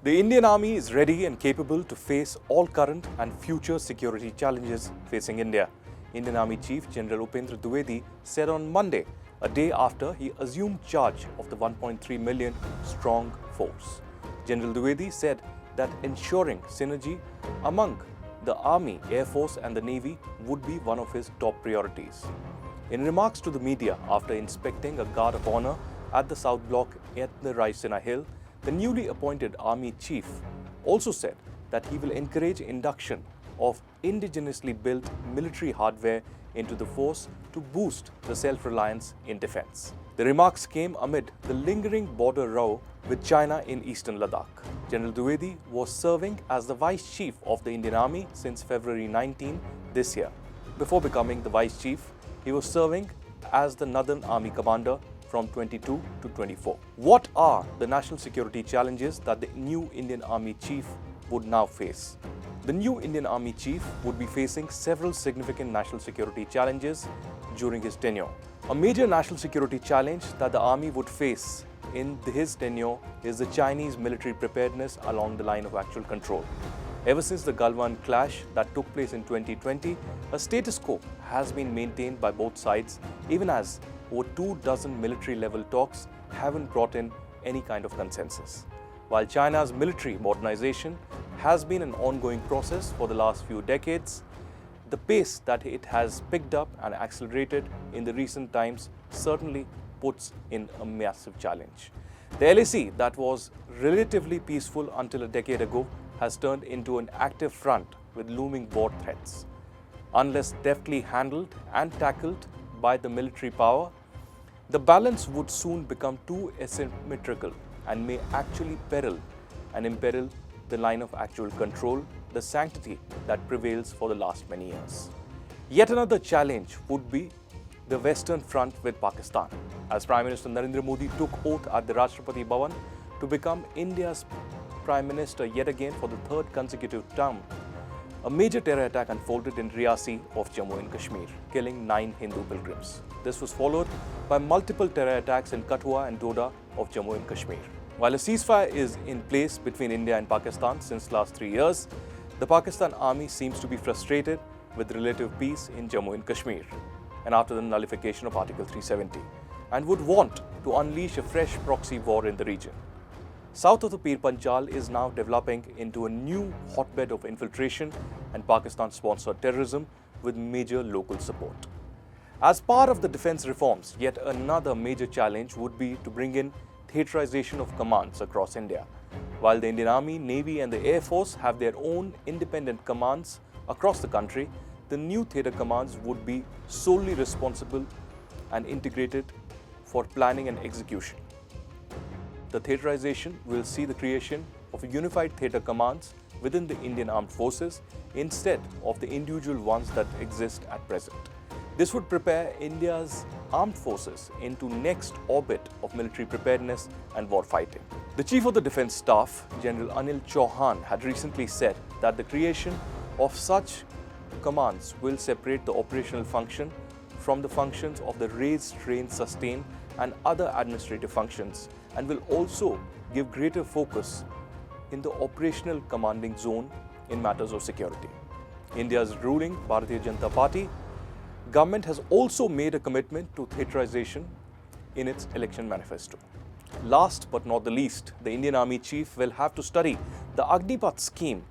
The Indian Army is ready and capable to face all current and future security challenges facing India. Indian Army Chief General Upendra Dwivedi said on Monday, a day after he assumed charge of the 1.3 million strong force. General Dwivedi said that ensuring synergy among the Army, Air Force and the Navy would be one of his top priorities. In remarks to the media after inspecting a guard of honor at the South Block at the Raisina Hill, the newly appointed Army Chief also said that he will encourage induction of indigenously built military hardware into the force to boost the self-reliance in defense. The remarks came amid the lingering border row with China in eastern Ladakh. General Dwivedi was serving as the Vice Chief of the Indian Army since February 19 this year. Before becoming the Vice Chief, he was serving as the Northern Army Commander from 22 to 24. What are the national security challenges that the new Indian Army Chief would now face? The new Indian Army Chief would be facing several significant national security challenges during his tenure. A major national security challenge that the Army would face in his tenure is the Chinese military preparedness along the line of actual control. Ever since the Galwan clash that took place in 2020, a status quo has been maintained by both sides, even as over 24 military-level talks haven't brought in any kind of consensus. While China's military modernization has been an ongoing process for the last few decades, the pace that it has picked up and accelerated in the recent times certainly puts in a massive challenge. The LAC that was relatively peaceful until a decade ago has turned into an active front with looming war threats. Unless deftly handled and tackled by the military power, the balance would soon become too asymmetrical and may actually imperil the line of actual control, the sanctity that prevails for the last many years. Yet another challenge would be the Western Front with Pakistan. As Prime Minister Narendra Modi took oath at the Rashtrapati Bhavan to become India's Prime Minister yet again for the third consecutive term, a major terror attack unfolded in Riyasi of Jammu and Kashmir, killing 9 Hindu pilgrims. This was followed by multiple terror attacks in Kathua and Doda of Jammu and Kashmir. While a ceasefire is in place between India and Pakistan since last 3 years, the Pakistan army seems to be frustrated with relative peace in Jammu and Kashmir and after the nullification of Article 370, and would want to unleash a fresh proxy war in the region. South of the Pir Panjal is now developing into a new hotbed of infiltration and Pakistan-sponsored terrorism with major local support. As part of the defense reforms, yet another major challenge would be to bring in theaterization of commands across India. While the Indian Army, Navy and the Air Force have their own independent commands across the country, the new theatre commands would be solely responsible and integrated for planning and execution. The theaterization will see the creation of a unified theatre commands within the Indian Armed Forces instead of the individual ones that exist at present. This would prepare India's armed forces into next orbit of military preparedness and war fighting. The Chief of the Defence Staff, General Anil Chauhan, had recently said that the creation of such commands will separate the operational function from the functions of the raise, train, sustain and other administrative functions, and will also give greater focus in the operational commanding zone in matters of security. India's ruling Bharatiya Janata Party government has also made a commitment to theaterization in its election manifesto. Last but not the least, the Indian Army Chief will have to study the Agnipath scheme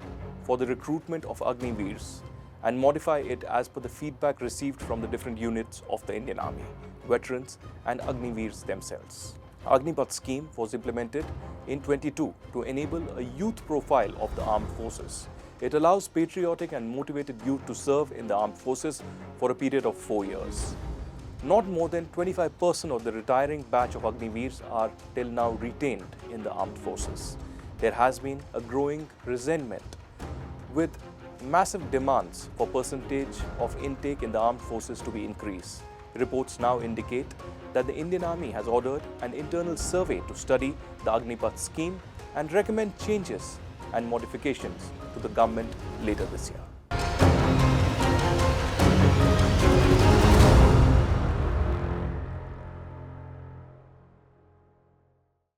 for the recruitment of Agniveers and modify it as per the feedback received from the different units of the Indian Army, veterans and Agniveers themselves. Agnipath scheme was implemented in 22 to enable a youth profile of the armed forces. It allows patriotic and motivated youth to serve in the armed forces for a period of 4 years. Not more than 25% of the retiring batch of Agniveers are till now retained in the armed forces. There has been a growing resentment with massive demands for percentage of intake in the armed forces to be increased. Reports now indicate that the Indian Army has ordered an internal survey to study the Agnipath scheme and recommend changes and modifications to the government later this year.